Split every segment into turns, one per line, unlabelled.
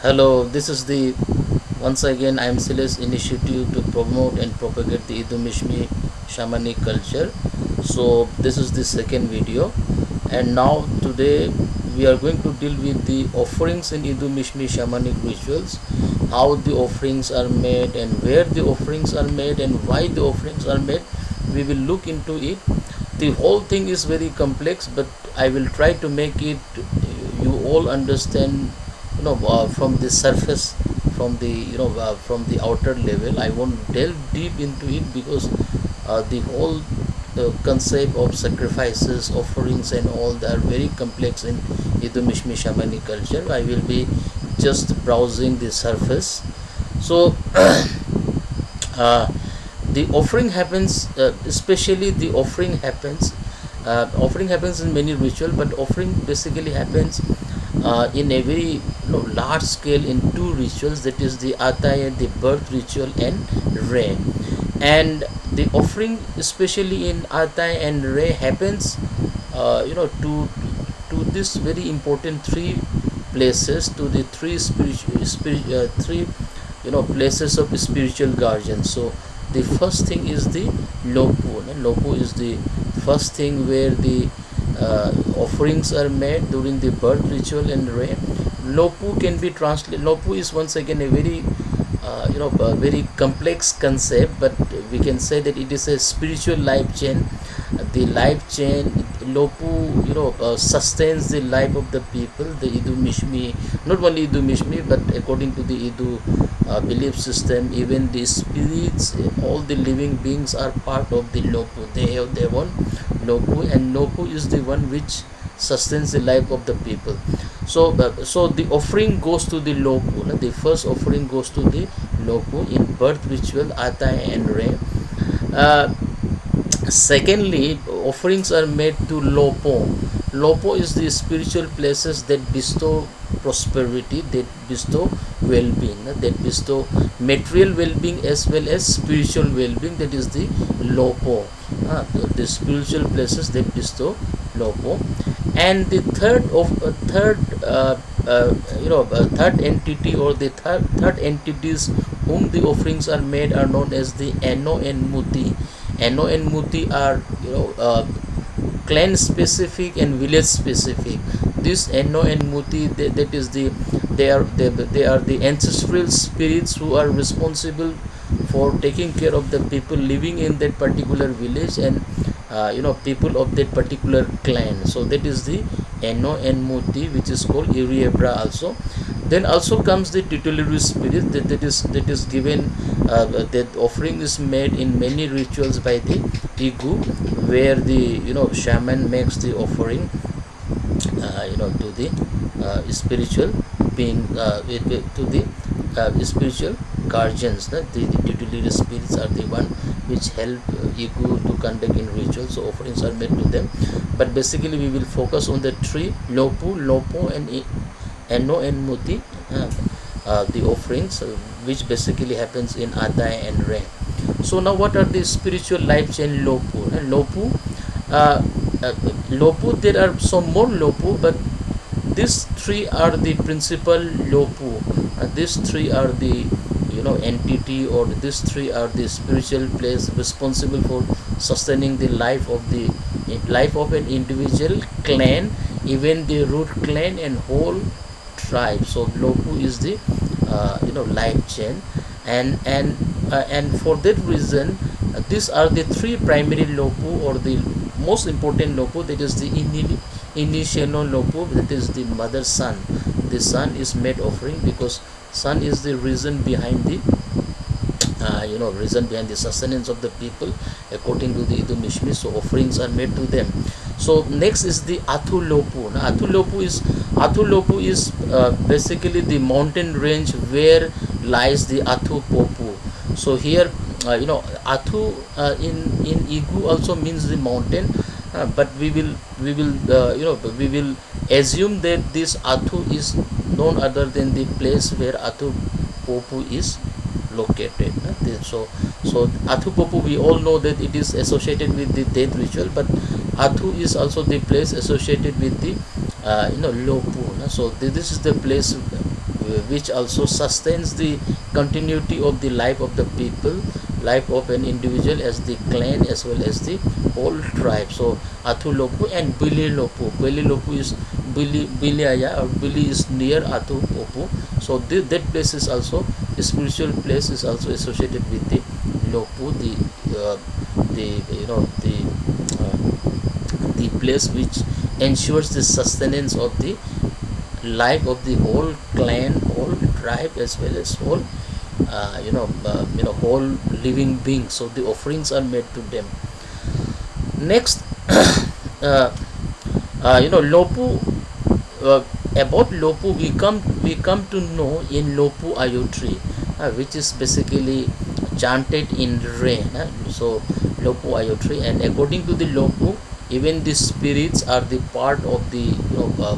Hello, this is the once again IMCLS initiative to promote and propagate the Idu Mishmi Shamanic culture. So this is the second video, and now today we are going to deal with the offerings in Idu Mishmi Shamanic rituals, how the offerings are made and where the offerings are made and why the offerings are made. We will look into it. The whole thing is very complex, but I will try to make it you all understand, from the surface, from the from the outer level. I won't delve deep into it because the whole concept of sacrifices, offerings and all that are very complex in Idu Mishmi Shamanic culture. I will be just browsing the surface. So the offering happens, especially the offering happens in many ritual, but offering basically happens in a very large scale in two rituals, that is the Ataya, the birth ritual, and Re. And the offering especially in Ataya and Re happens to this very important three places, to the three three places of spiritual guardians. So the first thing is the Lopu. Lopu is the first thing where the offerings are made during the birth ritual and Re. Lopu can be translated. Lopu is once again a very a very complex concept, but we can say that it is a spiritual life chain. The life chain Lopu sustains the life of the people. The Idu Mishmi, not only Idu Mishmi, but according to the Idu belief system, even the spirits, all the living beings are part of the Lopu. They have their own Lopu, and Lopu is the one which sustains the life of the people. So the offering goes to the Lopu. The first offering goes to the Lopu in birth ritual, Ataya and Re. Secondly, offerings are made to Lopo. Lopo is the spiritual places that bestow prosperity, that bestow well-being, that bestow material well-being as well as spiritual well-being. That is the Lopo, the spiritual places that bestow Lopo. And the third entity, or the third entities whom the offerings are made, are known as the Eno and Muti. Eno and Muti are clan specific and village specific. This Eno and Muti, they are the ancestral spirits who are responsible for taking care of the people living in that particular village and people of that particular clan. So that is the Eno and Muti, which is called Uriebra also. Then also comes the tutelary spirit, that is given, that offering is made in many rituals by the Igu, where the shaman makes the offering to the spiritual being, to the spiritual guardians. The tutelary spirits are the one which help Igu to conduct in rituals, so offerings are made to them. But basically we will focus on the three Lopu, Lopo and Eno and Muti, the offerings, which basically happens in Ataya and Re. So now what are the spiritual life chain Lopu? Lopu, there are some more Lopu, but these three are the principal Lopu. These three are the entity, or these three are the spiritual place responsible for sustaining the life of an individual clan, even the root clan and whole tribe. So Lopu is the life chain, and for that reason, these are the three primary Lopu, or the most important Lopu. That is the initial Lopu, that is the mother sun. The sun is made offering because sun is the reason behind the sustenance of the people according to the Idu Mishmi. So offerings are made to them. So next is the Athu Lopu. Now, Athu Lopu is basically the mountain range where lies the Athu Popu. So here Athu in Igu also means the mountain, but we will assume that this Athu is none other than the place where Athu Popu is located. So Athu Popu, we all know that it is associated with the death ritual, but Athu is also the place associated with the Lopu. So this is the place which also sustains the continuity of the life of the people, life of an individual as the clan as well as the whole tribe. So Athu Lopu and Bili Lopu. Bili Lopu is Biliaya, or Bili is near Athu Lopu. So that place is also, a spiritual place is also associated with the Lopu, the place which ensures the sustenance of the life of the whole clan, whole tribe, as well as whole whole living beings. So the offerings are made to them. Next, Lopu. About Lopu, we come to know in Lopu Ayotri, which is basically chanted in rain. So Lopu Ayotri, and according to the Lopu, even the spirits are the part of the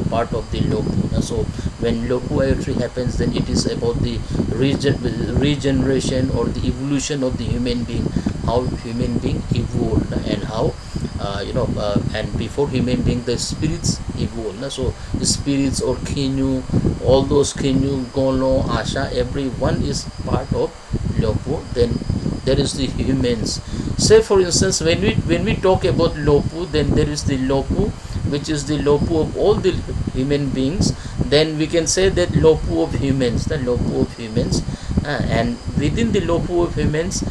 part of the Lopu. So when Lopu Ayotri happens, then it is about the regeneration or the evolution of the human being, how human being evolved, and how and before human being the spirits evolved. So the spirits or Kinu, all those Kinu, Gono, Asha, everyone is part of Lopu. Then there is the humans. Say for instance, when we talk about Lopu, then there is the Lopu, which is the Lopu of all the human beings. Then we can say that Lopu of humans, the Lopu of humans. And within the Lopu of humans,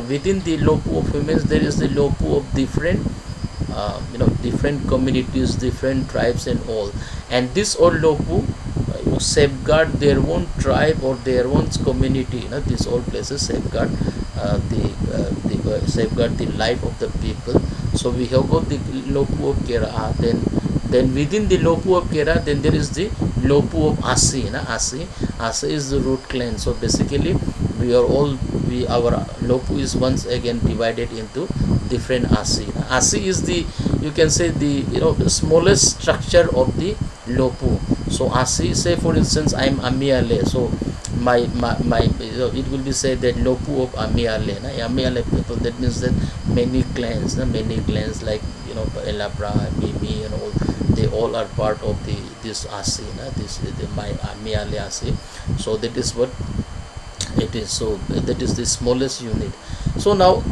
within the Lopu of humans, there is the Lopu of different different communities, different tribes and all. And this all Lopu safeguard their own tribe or their own community. These all places safeguard safeguard the life of the people. So we have got the Lopu of Kera. Then within the Lopu of Kera, then there is the Lopu of Asi. Asi is the root clan. So basically our Lopu is once again divided into different Asi. Asi is the, you can say, the smallest structure of the Lopu. So Asi, say for instance I am Amiale, so my it will be said that Lopu of Amiale. Amiale people, that means that many clans like Elabra, Mimi and all, they all are part of this Asi. This my Amiale Asi. So that is what it is. So that is the smallest unit. So now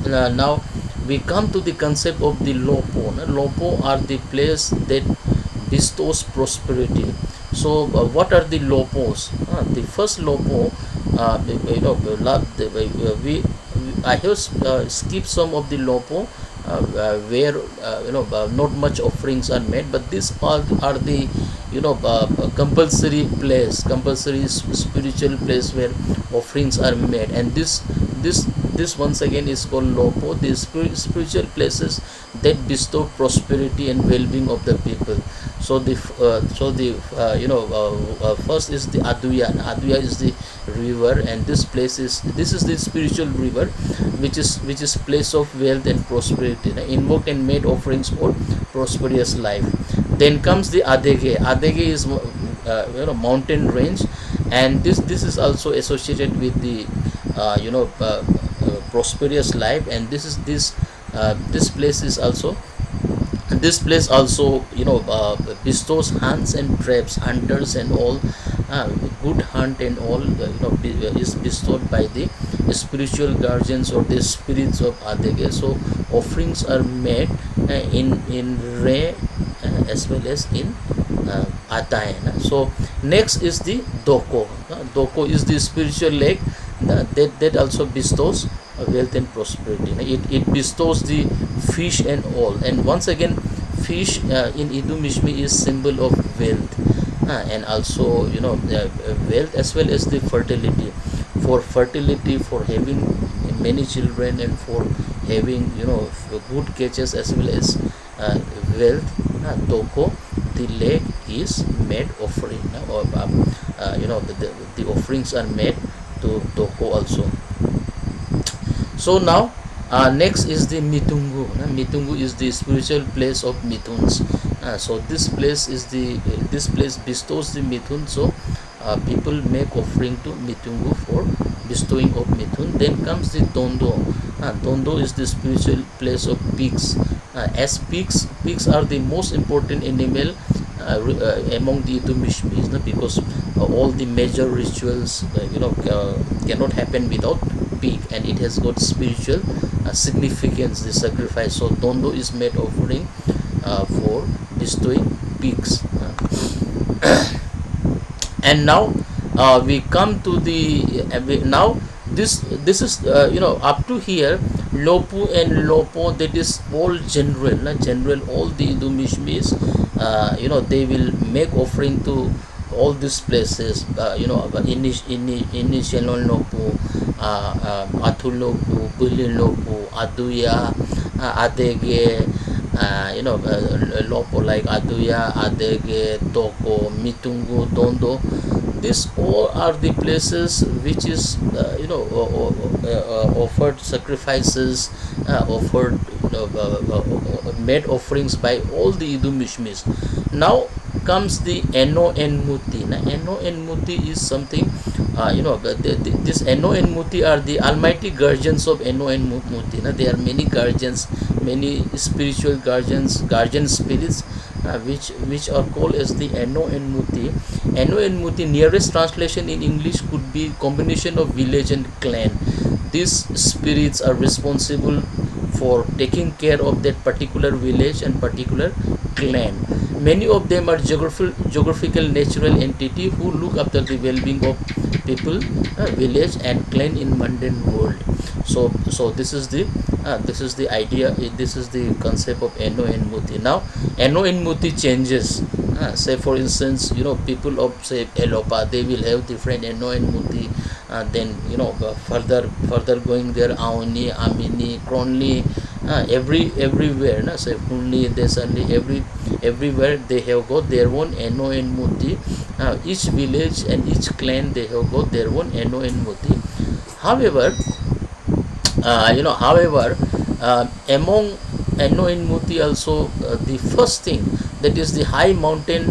now we come to the concept of the Lopo. Lopo are the place that bestows prosperity. So what are the Lopos? The first Lopo, I have skipped some of the Lopo where not much offerings are made, but these are the compulsory place, compulsory spiritual place where offerings are made. And this once again is called Lopo, the spiritual places that bestow prosperity and well-being of the people. So first is the Aduya. Aduya is the river, and this is the spiritual river, which is place of wealth and prosperity. Invoked and made offerings for prosperous life. Then comes the Adege. Adege is mountain range, and this is also associated with the prosperous life. And this place also bestows hunts and traps, hunters and all, good hunt and all is bestowed by the spiritual guardians or the spirits of Adege. So offerings are made in Re as well as in Atayan. So next is the Doko. Doko is the spiritual lake that also bestows wealth and prosperity. It bestows the fish and all. And once again, fish in Idu Mishmi is symbol of wealth, and also wealth as well as the fertility. For fertility, for having many children, and for having good catches as well as wealth, Doko, the lake is made offering, or the offerings are made to Doko also. So now next is the Mitungu. Mitungu is the spiritual place of Mituns. So this place bestows the Mitun. So people make offering to Mitungu for bestowing of Mithun. Then comes the Tondo. Tondo is the spiritual place of pigs. As pigs are the most important animal among the Idu Mishmis, because all the major rituals cannot happen without pig, and it has got spiritual significance, the sacrifice. So dondo is made offering for bestowing pigs. And now we come to the now this is up to here, lopu and lopo, that is all general, general, all the Idu Mishmis, they will make offering to all these places, initial lopu, athu lopu, buli lopu, aduya, adege, lopo like aduya, adege, toko, mitungu, dondo. These all are the places which is offered sacrifices, offered made offerings by all the Idu Mishmis. Now comes the Eno and Muti. Now Eno and Muti is something, this Eno and Muti are the almighty guardians of Eno and Muti. Now there are many guardians, many spiritual guardians, guardian spirits, which are called as the Eno and Muti. Eno and Muti, nearest translation in English could be combination of village and clan. These spirits are responsible for taking care of that particular village and particular clan. Many of them are geographical natural entity who look after the well-being of people, village and clan in mundane world. So this is the idea, this is the concept of Eno and Muti. Now Eno and Muti changes. Say for instance, people of say Elopa, they will have different Eno and Muti. Then further going there, Auni, Amini, Kronli, everywhere. Say Kunli, Desali, everywhere they have got their own Eno and Muti. Each village and each clan, they have got their own Eno and Muti. However, among Eno and Muti also, the first thing, that is the high mountain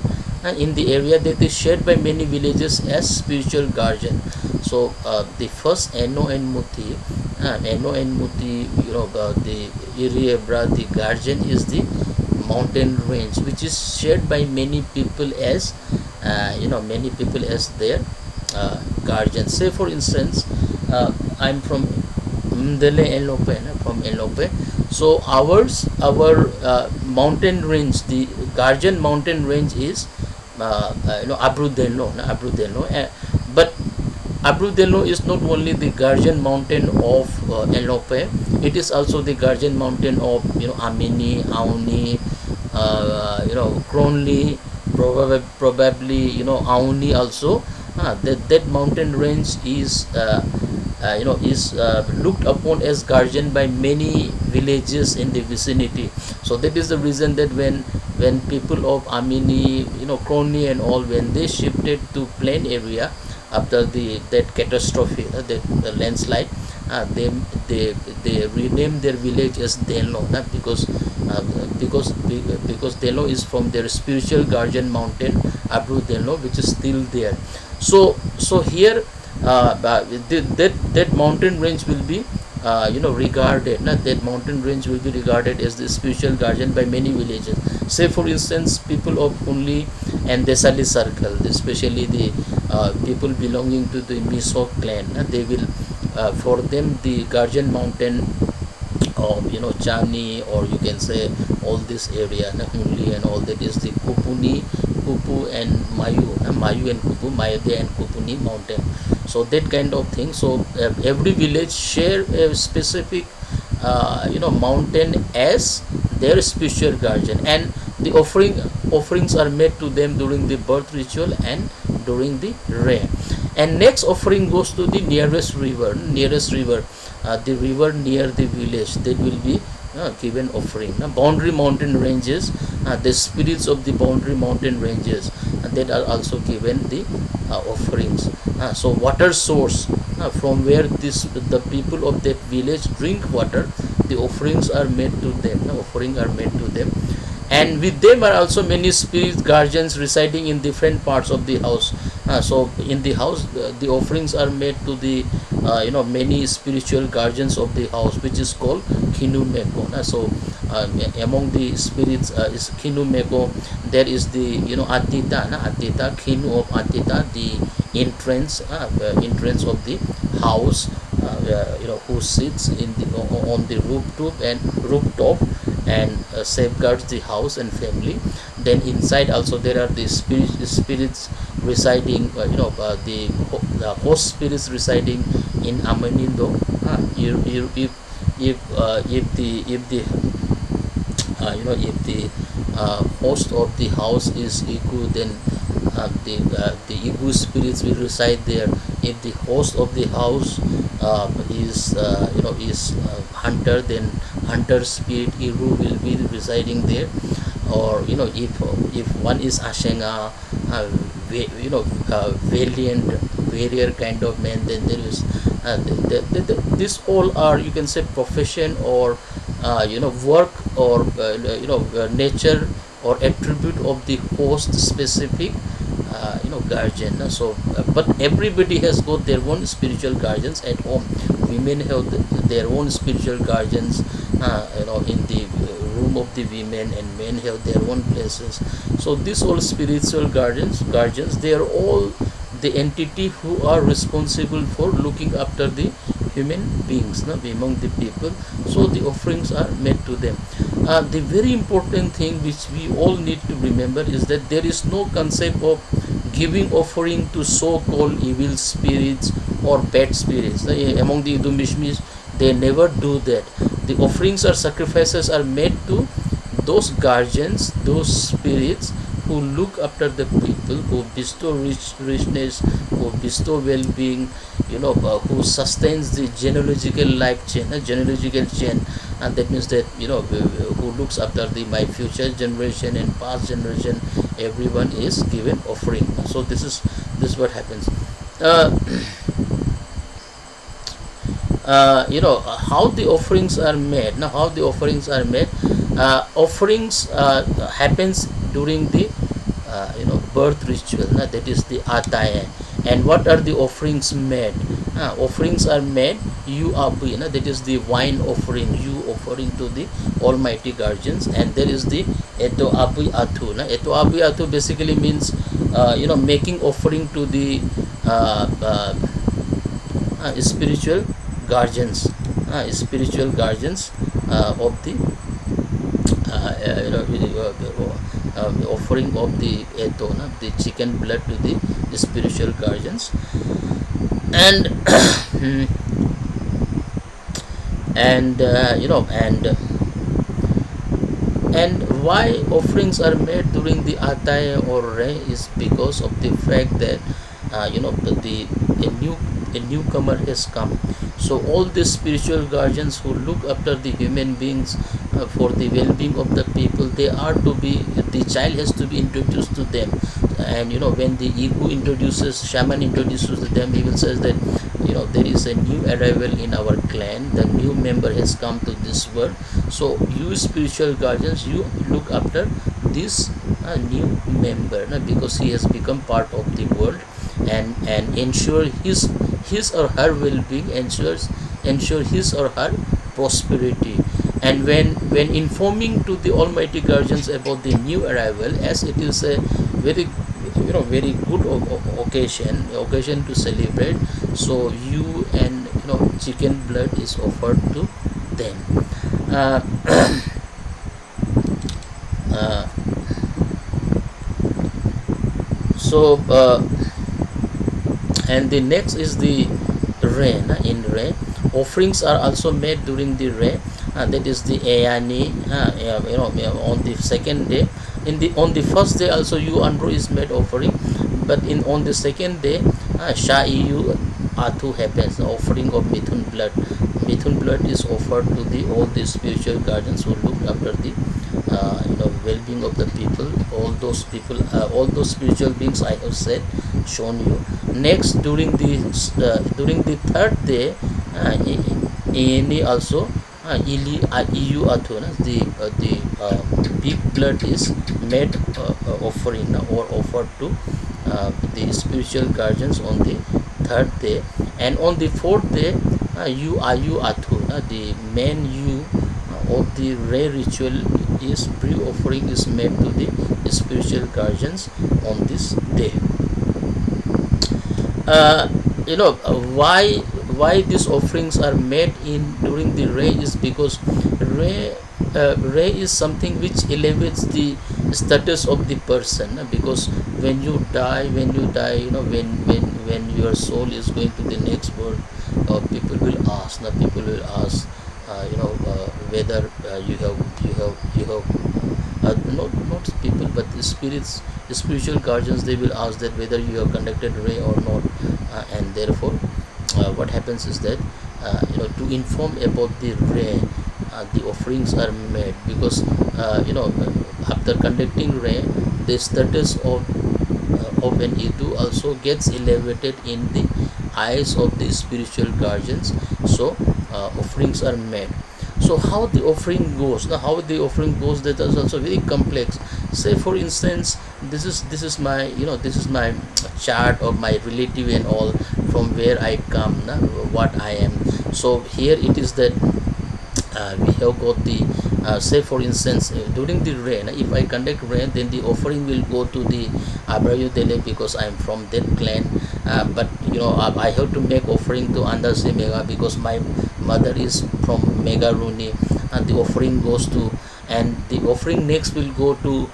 in the area, that is shared by many villages as spiritual guardian. So the first Eno and Muti, the Iriebra, the guardian is the mountain range, which is shared by many people as their guardian. Say for instance, I'm from from Elope. So our mountain range, the guardian mountain range is Abrudelo, but Abrudelo is not only the guardian mountain of Elope, it is also the guardian mountain of Amini, Auni, Kronli, probably Auni also. That mountain range is looked upon as guardian by many villages in the vicinity. So that is the reason that when people of Amini, Kronli and all, when they shifted to plain area after that catastrophe, the landslide, they renamed their village as Delo, because Delo is from their spiritual guardian mountain Abu Delo, which is still there. So here that mountain range will be regarded, that mountain range will be regarded as the spiritual guardian by many villages. Say for instance, people of Kunli and Desali circle, especially the people belonging to the Miso clan, they will for them the guardian mountain of Chani, or you can say all this area, Kunli and all, that is the Kupu and Mayu and Kupu, Mayade and Kupuni mountain. So that kind of thing. So every village share a specific mountain as their spiritual guardian, and the offerings are made to them during the birth ritual and during the rain. And next offering goes to the nearest river, the river near the village, that will be given offering. Boundary mountain ranges, the spirits of the boundary mountain ranges, that are also given the offerings. So water source, from where the people of that village drink water, the offerings are made to them. And with them are also many spirit guardians residing in different parts of the house. So in the house, the offerings are made to the many spiritual guardians of the house, which is called Kinuneko. So among the spirits is Kinu Meko. There is the Atita, Atita, Kinu of Atita, the entrance of the house, who sits in the on the rooftop and safeguards the house and family. Then inside also there are the spirits residing, the host spirits residing in Amanindo. If the host of the house is Igu, then the Igu spirits will reside there. If the host of the house is hunter, then hunter spirit Igu will be residing there. Or if one is Ashenga, valiant warrior kind of man, then there is this all are, you can say, profession or work or nature or attribute of the host specific guardian. So but everybody has got their own spiritual guardians at home. Women have their own spiritual guardians in the room of the women, and men have their own places. So these all spiritual guardians, they are all the entity who are responsible for looking after the human beings among the people. So the offerings are made to them. The very important thing which we all need to remember is that there is no concept of giving offering to so-called evil spirits or bad spirits. Among the Idu Mishmis, they never do that. The offerings or sacrifices are made to those guardians, those spirits who look after the people, who bestow richness, who bestow well-being, who sustains the genealogical life chain, and that means that who looks after my future generation and past generation. Everyone is given offering. So this is what happens. How the offerings are made. Now, how the offerings are made? Offerings happens during the birth ritual. That is the ataya. And what are the offerings made? Offerings are made yuabu. That is the wine offering. You offering to the Almighty Guardians. And there is the eto abu atu. Eto abu atu basically means making offering to the spiritual guardians, of the offering of the etona, the chicken blood to the spiritual guardians. And and why offerings are made during the ataya or re is because of the fact that a newcomer has come. So all these spiritual guardians who look after the human beings for the well-being of the people, the child has to be introduced to them. And when the shaman introduces to them, he will say that there is a new arrival in our clan, the new member has come to this world. So you spiritual guardians, you look after this new member, because he has become part of the world, and ensure his or her well-being, ensure his or her prosperity. And when informing to the Almighty Guardians about the new arrival, as it is a very very good occasion to celebrate, so you and chicken blood is offered to them. And the next is the rain. In rain, offerings are also made during the rain. That is the ayani. On the second day, on the first day also you andro is made offering, but on the second day, sha'iyu atu happens, the offering of mithun blood. Mithun blood is offered to all the spiritual guardians who look after the well-being of the people. All those spiritual beings I have shown you. Next, during the third day, any also iu atu, the pig blood is made offering or offered to the spiritual guardians on the third day. And on the fourth day, you ayu atu, the main you of the Ray ritual is pre-offering is made to the spiritual guardians on this day. uh, why these offerings are made in during the Ray is because Ray is something which elevates the status of the person, because when your soul is going to the next world, people will ask whether you have not people but the spirits, the spiritual guardians, they will ask that whether you have conducted Ray or not. And therefore what happens is that to inform about the Ray, the offerings are made, because after conducting Ray, the status of an Idu also gets elevated in the eyes of the spiritual guardians. So offerings are made. So how the offering goes, that is also very complex. Say for instance, this is my chart of my relative and all, from where I come, what I am. So here it is that we have got the say for instance, during the rain, if I conduct rain, then the offering will go to the Idu Delley, because I am from that clan. But I have to make offering to Andasi Mega, because my mother is from Megaruni, and the offering goes to, and the offering next will go to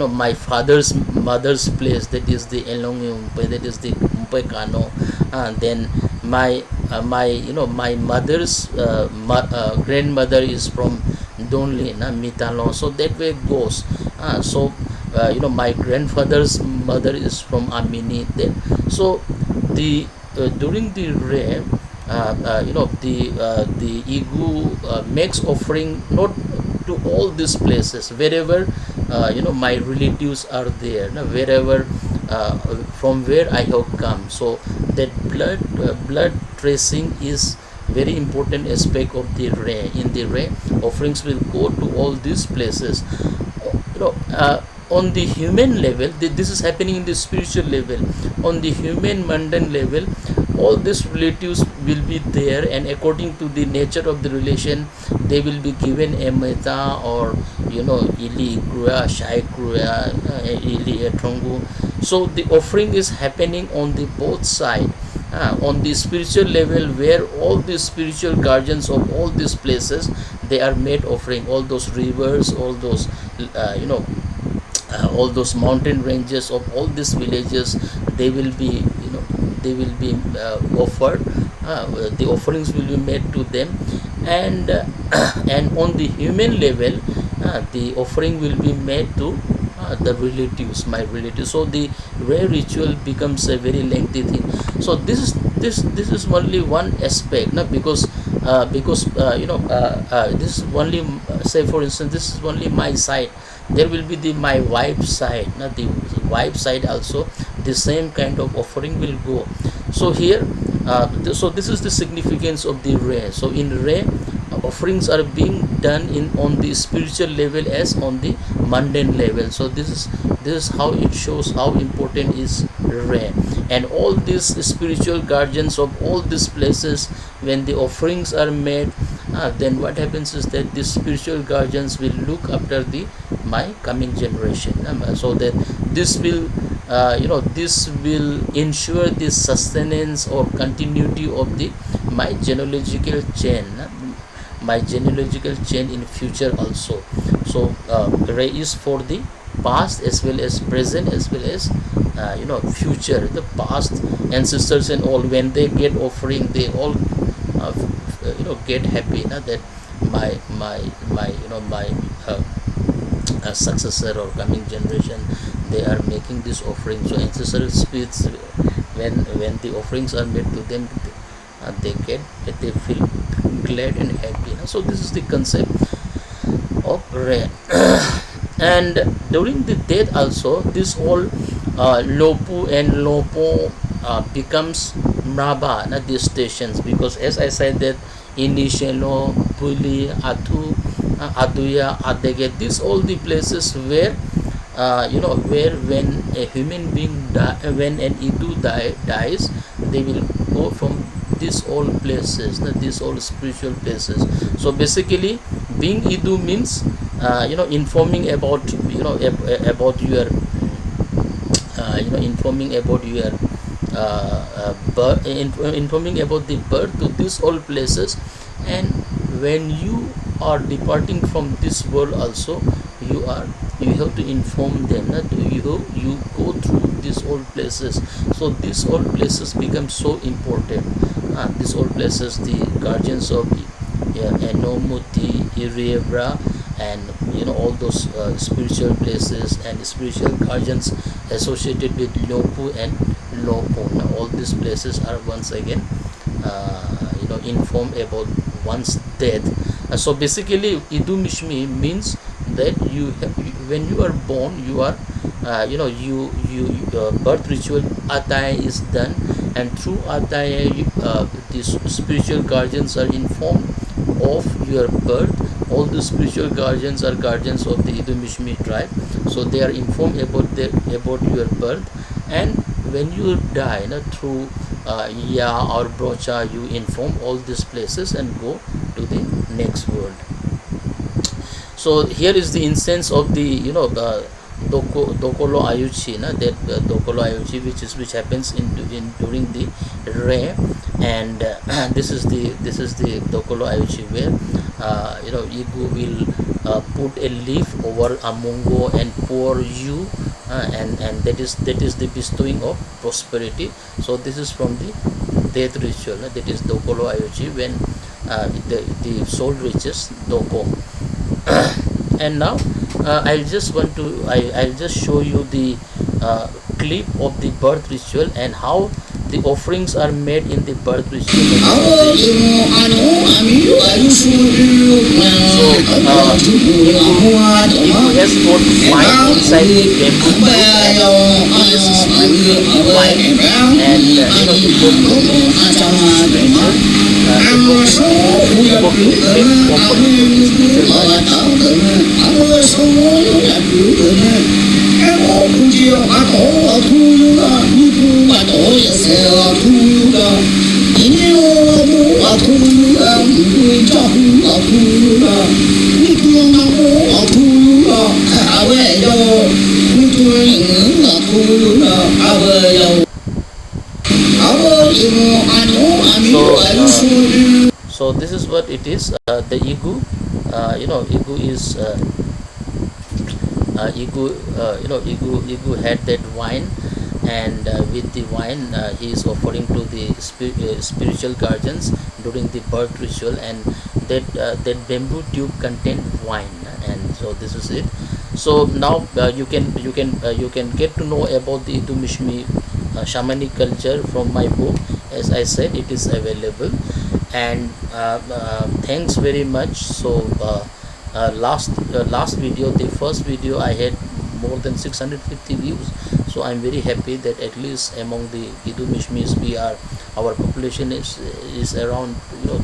my father's mother's place, that is the Elong, that is the Umpai Kano. And then my mother's grandmother is from Donli, Mitalo, so that way it goes. My grandfather's mother is from Amini then. So the during the Ray, the Igu makes offering not to all these places, wherever my relatives are there, wherever from where I have come. So that blood tracing is very important aspect of the Ray. In the Ray, offerings will go to all these places. On the human level, this is happening in the spiritual level. On the human mundane level, all these relatives will be there, and according to the nature of the relation, they will be given a meta, or ili kruya, shai kruya, ili etrongu. So the offering is happening on the both side. On the spiritual level, where all the spiritual guardians of all these places, they are made offering. All those rivers, all those all those mountain ranges of all these villages, they will be offered. The offerings will be made to them. And and on the human level, the offering will be made to the relatives, my relatives. So the Ray ritual becomes a very lengthy thing. So this is only one aspect, because this is only, say for instance, this is only my side. There will be my wife's side. The wife's side also, the same kind of offering will go. So here, so this is the significance of the Ray. So in Ray, offerings are being done on the spiritual level as on the mundane level. So this is how it shows how important is Ray. And all these spiritual guardians of all these places, when the offerings are made, then what happens is that the spiritual guardians will look after my coming generation, so that this will ensure the sustenance or continuity of my genealogical chain, in future also. So Ray is for the past as well as present, as well as future. The past ancestors and all, when they get offering, they all get happy, that my successor or coming generation, they are making this offering. So ancestral spirits, when the offerings are made to them, they feel glad and happy. So this is the concept of Ray. And during the death also, this all Lopu and Lopo becomes Mraba, these stations, because as I said that Inishelo, Puli, Atu, Aduya, Adege, these all the places where where when a human being when an Idu dies, they will go from these all places, these all spiritual places. So basically being Idu means informing about about your informing about your informing about the birth to these all places. And when you are departing from this world also, you have to inform them that you go through these all places. So these all places become so important. These all places, the guardians of Enomuti, Iriebra, and all those spiritual places and spiritual guardians associated with Lopu and Lopo. Now all these places are once again informed about one's death. So basically Idu Mishmi means that when you are born, you are birth ritual attaya is done, and through attaya these spiritual guardians are informed of your birth. All the spiritual guardians are guardians of the Idu Mishmi tribe, so they are informed about your birth. And when you die, through Ya or Brocha, you inform all these places and go to the next world. So here is the instance of the Dokolo Ayuchi, that Dokolo Ayuchi which happens during the Re, and this is the Dokolo Ayuchi where Igu will put a leaf over a mungo and pour you, and that is the bestowing of prosperity. So this is from the death ritual, that is Dokolo Ayuchi, when the soul reaches Doko. And now I'll just show you the clip of the birth ritual and how the offerings are made in the birth ritual. So Igu has got wine inside the bamboo tube, and it is sprinkling the wine, and so this is what it is. The Igu, Igu is Igu had that wine, and with the wine he is offering to the spiritual guardians during the birth ritual, and that bamboo tube contained wine, and so this is it. So now you can get to know about the Idu Mishmi shamanic culture from my book. As I said, it is available, and thanks very much. So last video, the first video, I had more than 650 views, so I'm very happy that at least among the Idu Mishmis our population is around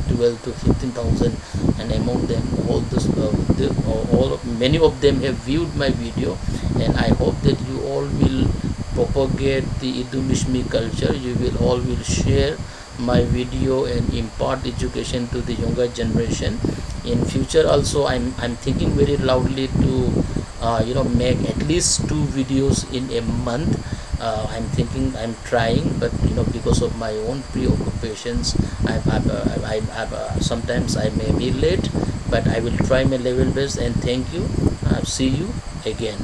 12 to 15,000, and among them many of them have viewed my video, and I hope that you all will propagate the Idu Mishmi culture. You will share my video and impart education to the younger generation. In future also, I'm thinking very loudly to make at least 2 videos in a month. I'm trying, but because of my own preoccupations, sometimes I may be late, but I will try my level best. And thank you. See you again.